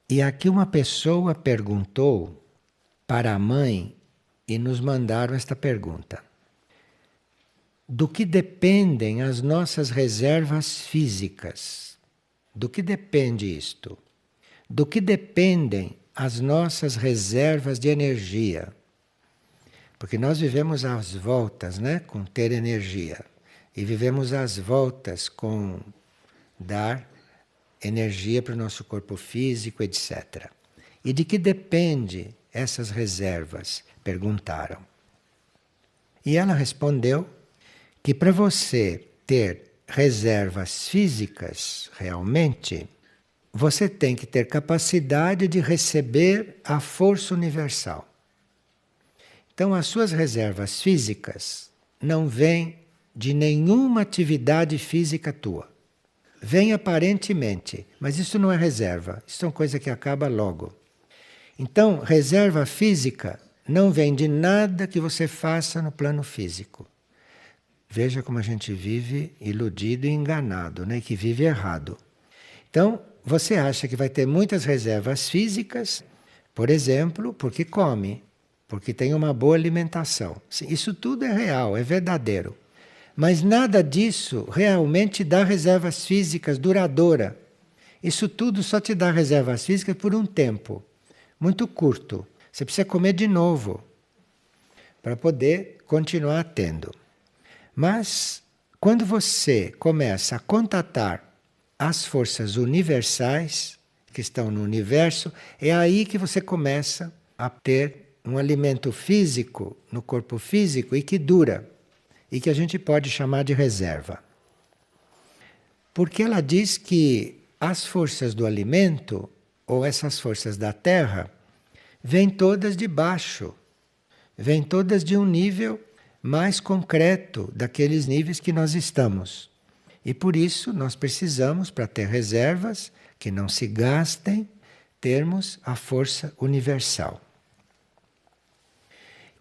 E aqui uma pessoa perguntou para a mãe e nos mandaram esta pergunta: do que dependem as nossas reservas físicas? Do que depende isto? Do que dependem as nossas reservas de energia? Porque nós vivemos às voltas, né, com ter energia. E vivemos às voltas com dar energia para o nosso corpo físico, etc. E de que depende essas reservas? Perguntaram. E ela respondeu que para você ter reservas físicas realmente, você tem que ter capacidade de receber a força universal. Então, as suas reservas físicas não vêm de nenhuma atividade física tua. Vem aparentemente, mas isso não é reserva, isso é uma coisa que acaba logo. Então, reserva física não vem de nada que você faça no plano físico. Veja como a gente vive iludido e enganado, né? Que vive errado. Então, você acha que vai ter muitas reservas físicas, por exemplo, porque come, porque tem uma boa alimentação. Isso tudo é real, é verdadeiro. Mas nada disso realmente dá reservas físicas duradouras. Isso tudo só te dá reservas físicas por um tempo muito curto. Você precisa comer de novo para poder continuar tendo. Mas quando você começa a contatar as forças universais que estão no universo, é aí que você começa a ter um alimento físico no corpo físico e que dura, e que a gente pode chamar de reserva. Porque ela diz que as forças do alimento, ou essas forças da terra, vêm todas de baixo, vêm todas de um nível mais concreto daqueles níveis que nós estamos. E por isso nós precisamos, para ter reservas que não se gastem, termos a força universal.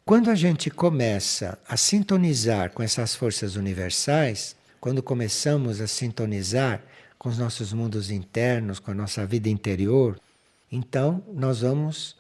Quando a gente começa a sintonizar com essas forças universais, quando começamos a sintonizar com os nossos mundos internos, com a nossa vida interior, então nós vamos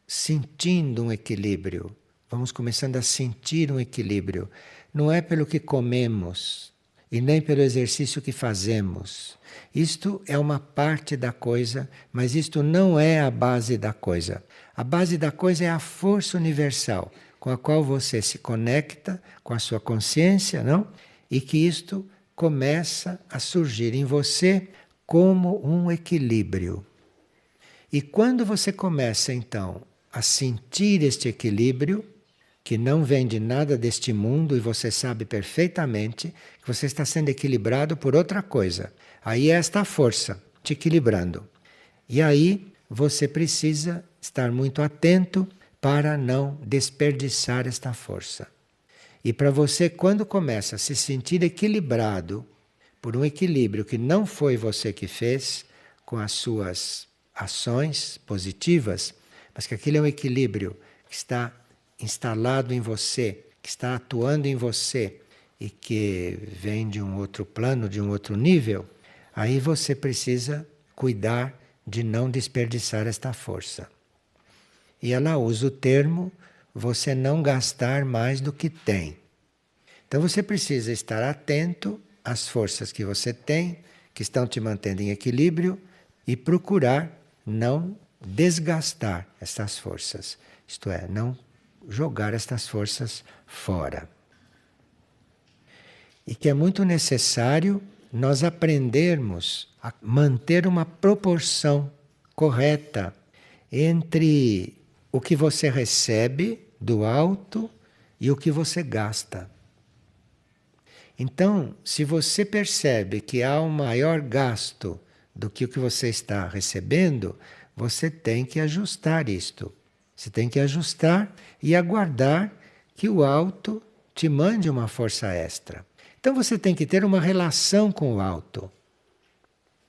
sentindo um equilíbrio. Vamos começando a sentir um equilíbrio. Não é pelo que comemos e nem pelo exercício que fazemos. Isto é uma parte da coisa, mas isto não é a base da coisa. A base da coisa é a força universal com a qual você se conecta com a sua consciência, não? E que isto começa a surgir em você como um equilíbrio. E quando você começa então a sentir este equilíbrio, que não vem de nada deste mundo e você sabe perfeitamente que você está sendo equilibrado por outra coisa. Aí é esta força te equilibrando. E aí você precisa estar muito atento para não desperdiçar esta força. E para você, quando começa a se sentir equilibrado por um equilíbrio que não foi você que fez, com as suas ações positivas, mas que aquele é um equilíbrio que está instalado em você, que está atuando em você e que vem de um outro plano, de um outro nível, aí você precisa cuidar de não desperdiçar esta força. E ela usa o termo você não gastar mais do que tem. Então você precisa estar atento às forças que você tem, que estão te mantendo em equilíbrio, e procurar não desgastar essas forças. Isto é, não jogar estas forças fora. E que é muito necessário nós aprendermos a manter uma proporção correta entre o que você recebe do alto e o que você gasta. Então, se você percebe que há um maior gasto do que o que você está recebendo, você tem que ajustar isto. Você tem que ajustar e aguardar que o alto te mande uma força extra. Então você tem que ter uma relação com o alto.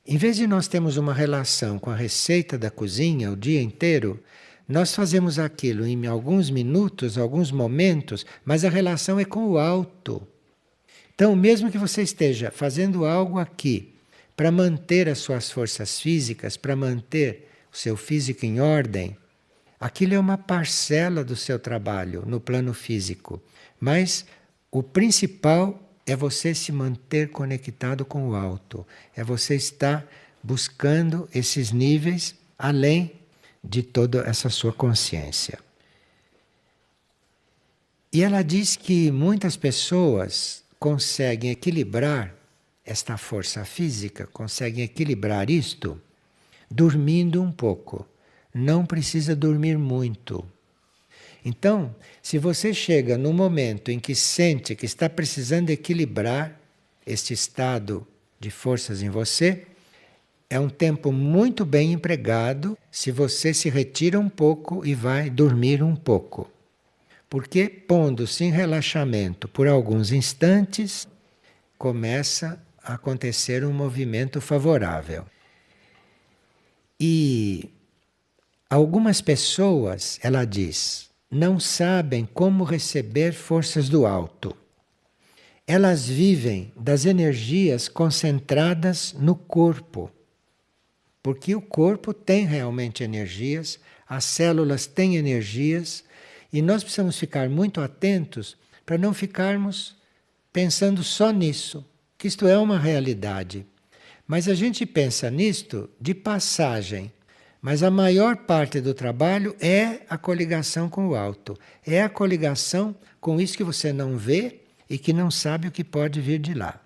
Em vez de nós termos uma relação com a receita da cozinha o dia inteiro, nós fazemos aquilo em alguns minutos, alguns momentos, mas a relação é com o alto. Então, mesmo que você esteja fazendo algo aqui para manter as suas forças físicas, para manter o seu físico em ordem, aquilo é uma parcela do seu trabalho no plano físico. Mas o principal é você se manter conectado com o alto. É você estar buscando esses níveis além de toda essa sua consciência. E ela diz que muitas pessoas conseguem equilibrar esta força física, conseguem equilibrar isto dormindo um pouco. Não precisa dormir muito. Então, se você chega no momento em que sente que está precisando equilibrar este estado de forças em você, é um tempo muito bem empregado se você se retira um pouco e vai dormir um pouco. Porque, pondo-se em relaxamento por alguns instantes, começa a acontecer um movimento favorável. E algumas pessoas, ela diz, não sabem como receber forças do alto. Elas vivem das energias concentradas no corpo. Porque o corpo tem realmente energias, as células têm energias, e nós precisamos ficar muito atentos para não ficarmos pensando só nisso, que isto é uma realidade. Mas a gente pensa nisto de passagem. Mas a maior parte do trabalho é a coligação com o alto. É a coligação com isso que você não vê e que não sabe o que pode vir de lá.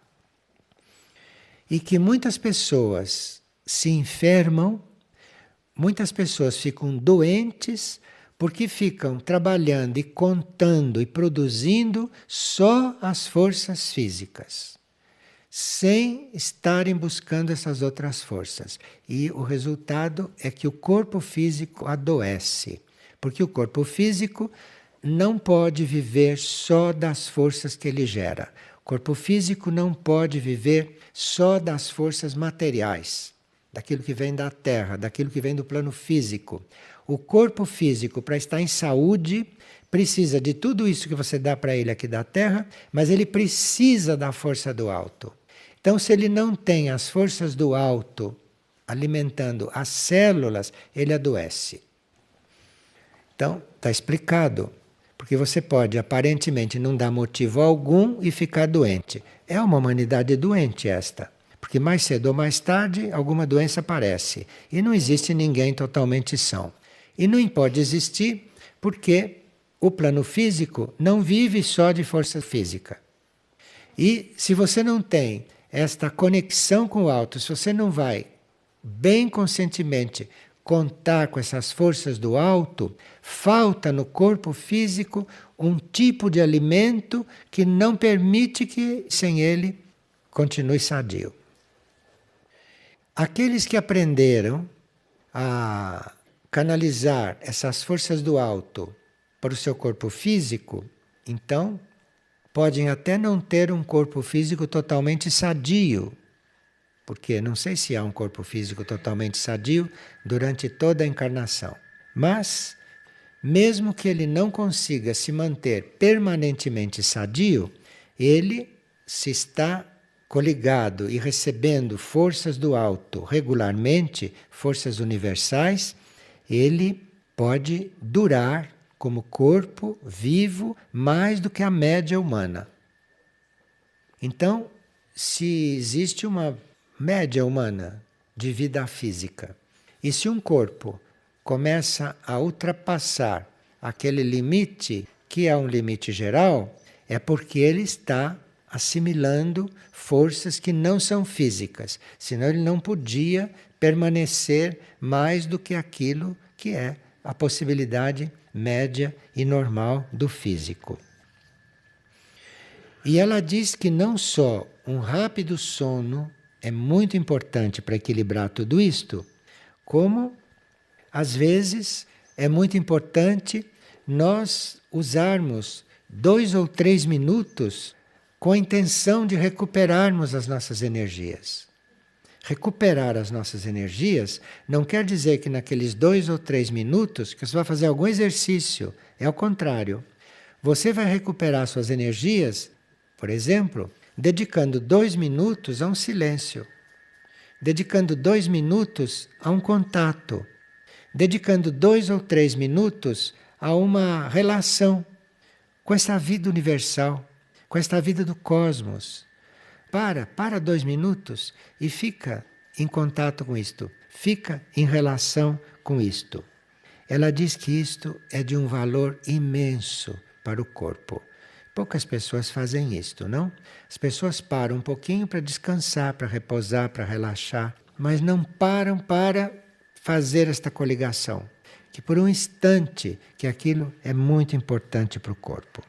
E que muitas pessoas se enfermam, muitas pessoas ficam doentes porque ficam trabalhando e contando e produzindo só as forças físicas, sem estarem buscando essas outras forças. E o resultado é que o corpo físico adoece, porque o corpo físico não pode viver só das forças que ele gera. O corpo físico não pode viver só das forças materiais, daquilo que vem da terra, daquilo que vem do plano físico. O corpo físico, para estar em saúde, precisa de tudo isso que você dá para ele aqui da terra, mas ele precisa da força do alto. Então, se ele não tem as forças do alto alimentando as células, ele adoece. Então, está explicado. Porque você pode, aparentemente, não dar motivo algum e ficar doente. É uma humanidade doente esta. Porque mais cedo ou mais tarde, alguma doença aparece. E não existe ninguém totalmente são. E não pode existir porque o plano físico não vive só de força física. E se você não tem esta conexão com o alto, se você não vai bem conscientemente contar com essas forças do alto, falta no corpo físico um tipo de alimento que não permite que sem ele continue sadio. Aqueles que aprenderam a canalizar essas forças do alto para o seu corpo físico, então podem até não ter um corpo físico totalmente sadio, porque não sei se há um corpo físico totalmente sadio durante toda a encarnação. Mas, mesmo que ele não consiga se manter permanentemente sadio, ele se está coligado e recebendo forças do alto regularmente, forças universais, ele pode durar como corpo vivo mais do que a média humana. Então, se existe uma média humana de vida física, e se um corpo começa a ultrapassar aquele limite, que é um limite geral, é porque ele está assimilando forças que não são físicas, senão ele não podia permanecer mais do que aquilo que é a possibilidade média e normal do físico. E ela diz que não só um rápido sono é muito importante para equilibrar tudo isto, como, às vezes, é muito importante nós usarmos 2 ou 3 minutos com a intenção de recuperarmos as nossas energias. Recuperar as nossas energias não quer dizer que naqueles 2 ou 3 minutos que você vai fazer algum exercício. É ao contrário. Você vai recuperar suas energias, por exemplo, dedicando 2 minutos a um silêncio. Dedicando 2 minutos a um contato dedicando 2 ou 3 minutos a uma relação com essa vida universal, com esta vida do cosmos. Para 2 minutos e fica em contato com isto, fica em relação com isto. Ela diz que isto é de um valor imenso para o corpo. Poucas pessoas fazem isto, não? As pessoas param um pouquinho para descansar, para repousar, para relaxar, mas não param para fazer esta coligação, que por um instante que aquilo é muito importante para o corpo.